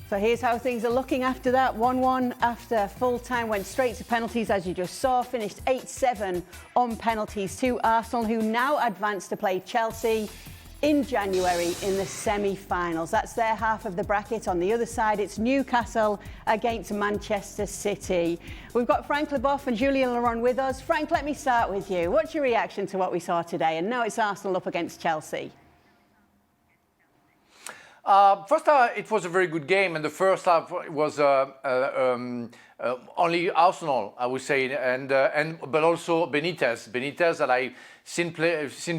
So here's how things are looking after that. 1-1 after full time, went straight to penalties, as you just saw, finished 8-7 on penalties to Arsenal, who now advance to play Chelsea in January in the semi-finals. That's their half of the bracket. On the other side, it's Newcastle against Manchester City. We've got Frank Leboeuf and Julien with us. Frank, let me start with you. What's your reaction to what we saw today? And now it's Arsenal up against Chelsea. First half, it was a very good game, and the first half was only Arsenal, I would say, but also Benitez that I seen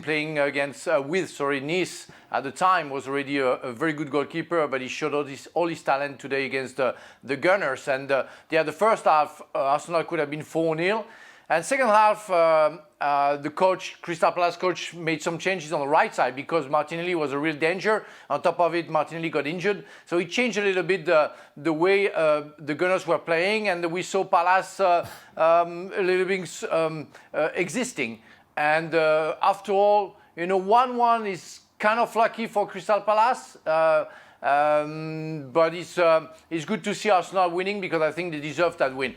playing against Nice at the time, was already a very good goalkeeper, but he showed all his talent today against the Gunners. And the first half, Arsenal could have been 4-0. And second half, the coach, Crystal Palace coach, made some changes on the right side because Martinelli was a real danger. On top of it, Martinelli got injured. So he changed a little bit the way the Gunners were playing, and we saw Palace a little bit existing. And after all, 1-1 is kind of lucky for Crystal Palace. But it's good to see Arsenal winning because I think they deserve that win.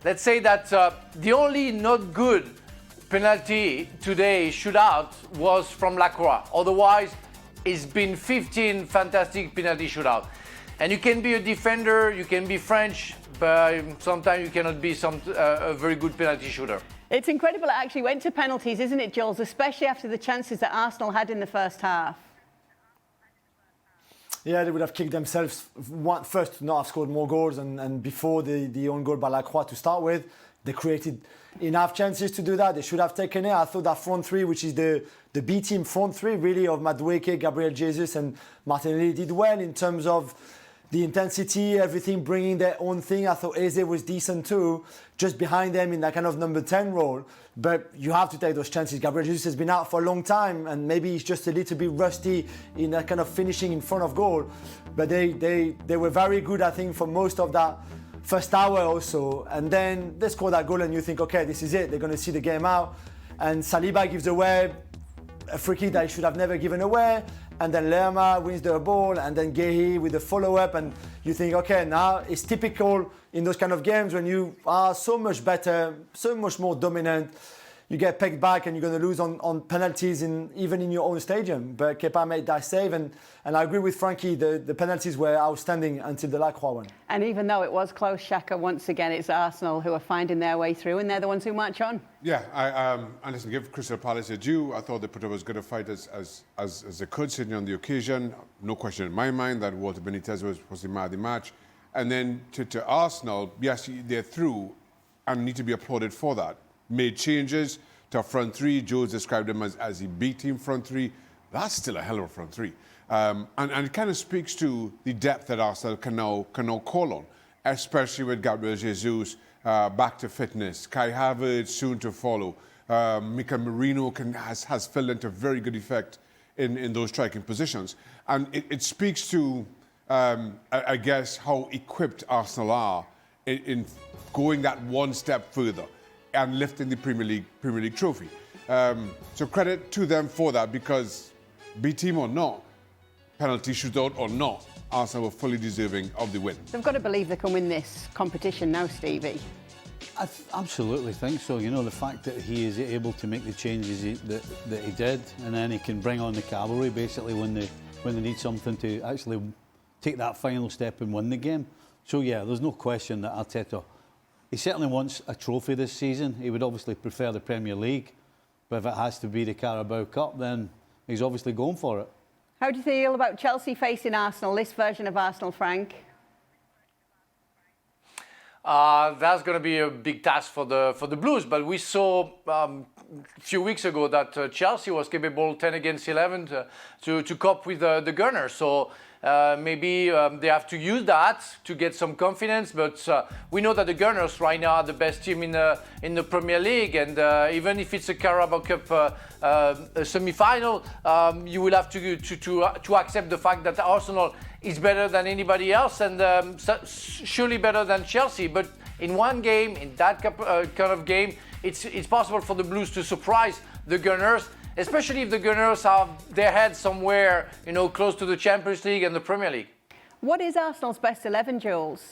Let's say that the only not good penalty today, shootout, was from Lacroix. Otherwise, it's been 15 fantastic penalty shootout. And you can be a defender, you can be French, but sometimes you cannot be a very good penalty shooter. It's incredible it actually went to penalties, isn't it, Jules? Especially after the chances that Arsenal had in the first half. Yeah, they would have kicked themselves first to not have scored more goals, and before the own goal by Lacroix to start with. They created enough chances to do that. They should have taken it. I thought that front three, which is the B team front three, really, of Madueke, Gabriel Jesus and Martinelli, did well in terms of the intensity, everything bringing their own thing. I thought Eze was decent too, just behind them in that kind of number 10 role. But you have to take those chances. Gabriel Jesus has been out for a long time, and maybe he's just a little bit rusty in that kind of finishing in front of goal. But they were very good, I think, for most of that first hour also. And then they score that goal and you think, okay, this is it. They're going to see the game out. And Saliba gives away a free kick that he should have never given away. And then Lerma wins the ball, and then Gehi with the follow-up, and you think, okay, now it's typical in those kind of games when you are so much better, so much more dominant. You get pegged back and you're going to lose on penalties even in your own stadium. But Kepa made that save, and I agree with Frankie, the penalties were outstanding until the Lacroix one. And even though it was close, Shaka, once again, it's Arsenal who are finding their way through, and they're the ones who march on. Yeah, and listen, give Crystal Palace a due. I thought they put up as good a fight as they could, sitting on the occasion. No question in my mind that Walter Benitez was the man of the match. And then to Arsenal, yes, they're through and need to be applauded for that. Made changes to a front three. Joe's described them as a B-team front three. That's still a hell of a front three. And it kind of speaks to the depth that Arsenal can now call on, especially with Gabriel Jesus back to fitness. Kai Havertz soon to follow. Mikel Merino has filled into very good effect in those striking positions. And it speaks to, I guess, how equipped Arsenal are in going that one step further and lifting the Premier League trophy. So credit to them for that, because B-team or not, penalty shootout or not, Arsenal were fully deserving of the win. They've got to believe they can win this competition now, Stevie. I absolutely think so. The fact that he is able to make the changes that he did, and then he can bring on the cavalry basically when they need something to actually take that final step and win the game. So yeah, there's no question that Arteta, he certainly wants a trophy this season. He would obviously prefer the Premier League, but if it has to be the Carabao Cup, then he's obviously going for it. How do you feel about Chelsea facing Arsenal, this version of Arsenal, Frank? That's going to be a big task for the Blues, but we saw a few weeks ago that Chelsea was capable 10 against 11 to cope with the Gunners. So maybe they have to use that to get some confidence. But we know that the Gunners right now are the best team in the Premier League, and even if it's a Carabao Cup semi-final, you will have to accept the fact that Arsenal is better than anybody else, and surely better than Chelsea. But in one game, in that kind of game, it's possible for the Blues to surprise the Gunners, especially if the Gunners have their head somewhere, close to the Champions League and the Premier League. What is Arsenal's best 11, Jules?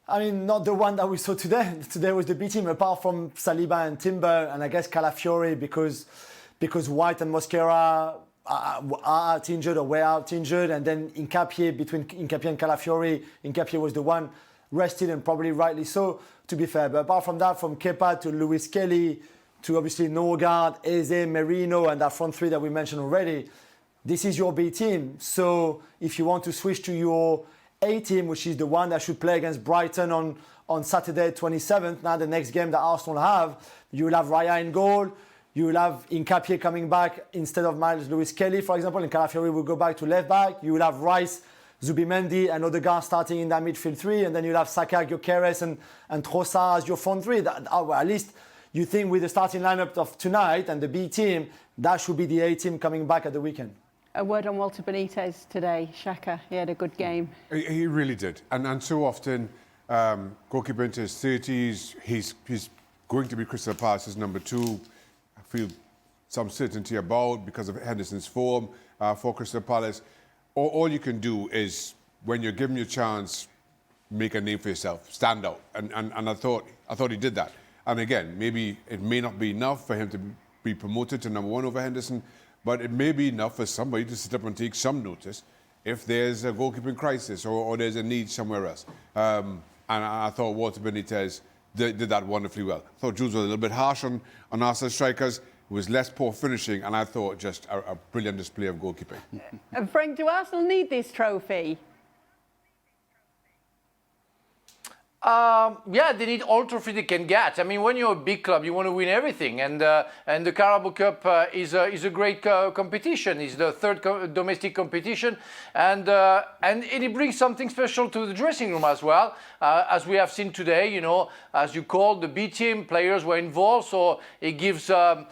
I mean, not the one that we saw today. Today was the B team, apart from Saliba and Timber, and I guess Calafiori, because White and Mosquera are out injured or were out injured, and then Nkapie, between Nkapie and Calafiori, Nkapie was the one rested, and probably rightly so, to be fair. But apart from that, from Kepa to Lewis Kelly to obviously Norgard, Eze, Merino, and that front three that we mentioned already, this is your B team. So if you want to switch to your A team, which is the one that should play against Brighton on Saturday 27th, now the next game that Arsenal have, you will have Raya in goal, you will have Nkapie coming back instead of Miles Lewis Kelly, for example, and Calafiori will go back to left back. You will have Rice, Zubimendi, and Odegaard starting in that midfield three, and then you'll have Saka, Gyökeres, and Trossard as your front three. Well, at least you think with the starting lineup of tonight and the B team, that should be the A team coming back at the weekend. A word on Walter Benitez today, Shaka. He had a good game. He really did. And so often, goalkeeper into his 30s, he's going to be Crystal Palace's number 2. I feel some certainty about because of Henderson's form for Crystal Palace. All you can do is, when you're given your chance, make a name for yourself, stand out. And I thought he did that. And again, maybe it may not be enough for him to be promoted to number 1 over Henderson, but it may be enough for somebody to sit up and take some notice if there's a goalkeeping crisis or there's a need somewhere else. And I thought Walter Benitez did that wonderfully well. I thought Jules was a little bit harsh on Arsenal strikers. It was less poor finishing, and I thought just a brilliant display of goalkeeping. And Frank, do Arsenal need this trophy? Yeah, they need all trophy they can get. I mean, when you're a big club, you want to win everything, and the Carabao Cup is a great competition. It's the third domestic competition, and it brings something special to the dressing room as well. As we have seen today, you know, as you called, the B team players were involved, so it gives a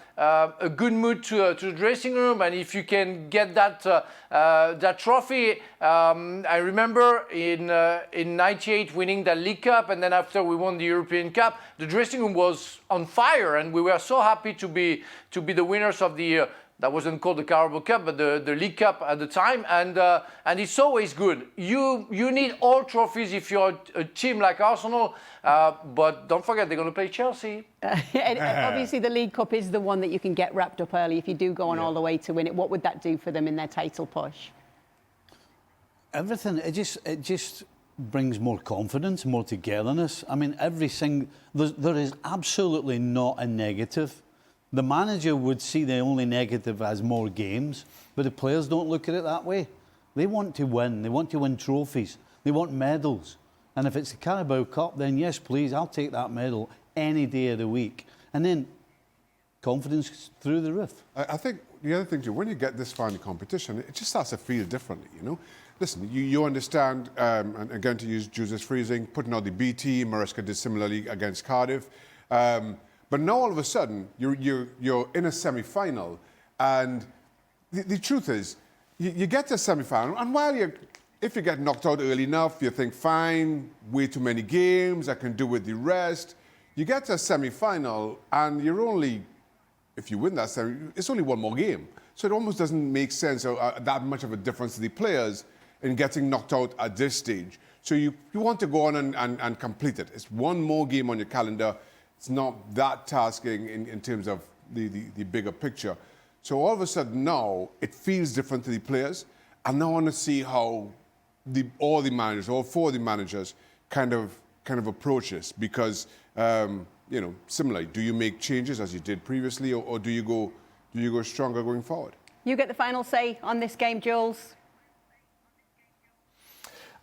good mood to the dressing room. And if you can get that trophy, I remember in '98 winning the League Cup, and then after we won the European Cup, the dressing room was on fire, and we were so happy to be the winners of the that wasn't called the Carabao Cup, but the League Cup at the time, and it's always good. You need all trophies if you're a team like Arsenal, but don't forget they're going to play Chelsea. Obviously, the League Cup is the one that you can get wrapped up early if you do go on all the way to win it. What would that do for them in their title push? Everything. It just brings more confidence, more togetherness. I mean, there is absolutely not a negative. The manager would see the only negative as more games, but the players don't look at it that way. They want to win. They want to win trophies. They want medals. And if it's the Carabao Cup, then yes, please, I'll take that medal any day of the week. And then confidence through the roof. I think the other thing too, when you get this far in the competition, it just starts to feel differently, you know. Listen, you understand, and again to use Jules' phrasing, putting out the B team, Maresca did similarly against Cardiff. But now all of a sudden, you're in a semi-final, and the truth is, you get to a semi-final, and if you get knocked out early enough, you think, fine, way too many games, I can do with the rest. You get to a semi-final, and if you win that semi, it's only one more game. So it almost doesn't make sense or that much of a difference to the players in getting knocked out at this stage. So you want to go on and complete it. It's one more game on your calendar. It's not that tasking in terms of the bigger picture. So all of a sudden now, it feels different to the players. And now I want to see how all four of the managers kind of approach this. Because, similarly, do you make changes as you did previously, or do you go stronger going forward? You get the final say on this game, Jules.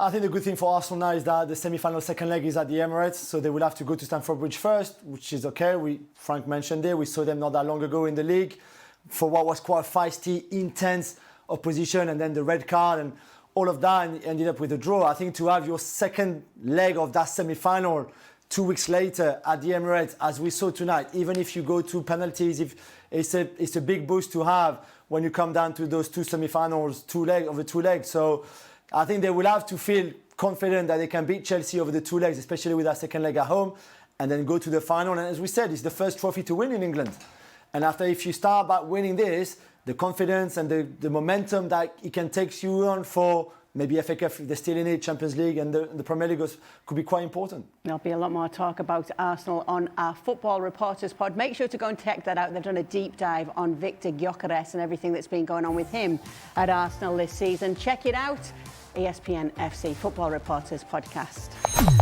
I think the good thing for Arsenal now is that the semi-final second leg is at the Emirates, so they will have to go to Stamford Bridge first, which is okay. Frank mentioned it. We saw them not that long ago in the league for what was quite feisty, intense opposition, and then the red card and all of that, and ended up with a draw. I think to have your second leg of that semi-final 2 weeks later at the Emirates, as we saw tonight, even if you go to penalties, if it's a big boost to have when you come down to those two semi-finals, two legs. So I think they will have to feel confident that they can beat Chelsea over the 2 legs, especially with that second leg at home, and then go to the final. And as we said, it's the first trophy to win in England. And if you start by winning this, the confidence and the momentum that he can take you on for maybe FA Cup if they're still in it, Champions League and the Premier League could be quite important. There'll be a lot more talk about Arsenal on our Football Reporters pod. Make sure to go and check that out. They've done a deep dive on Victor Gyökeres and everything that's been going on with him at Arsenal this season. Check it out. ESPN FC Football Reporters podcast.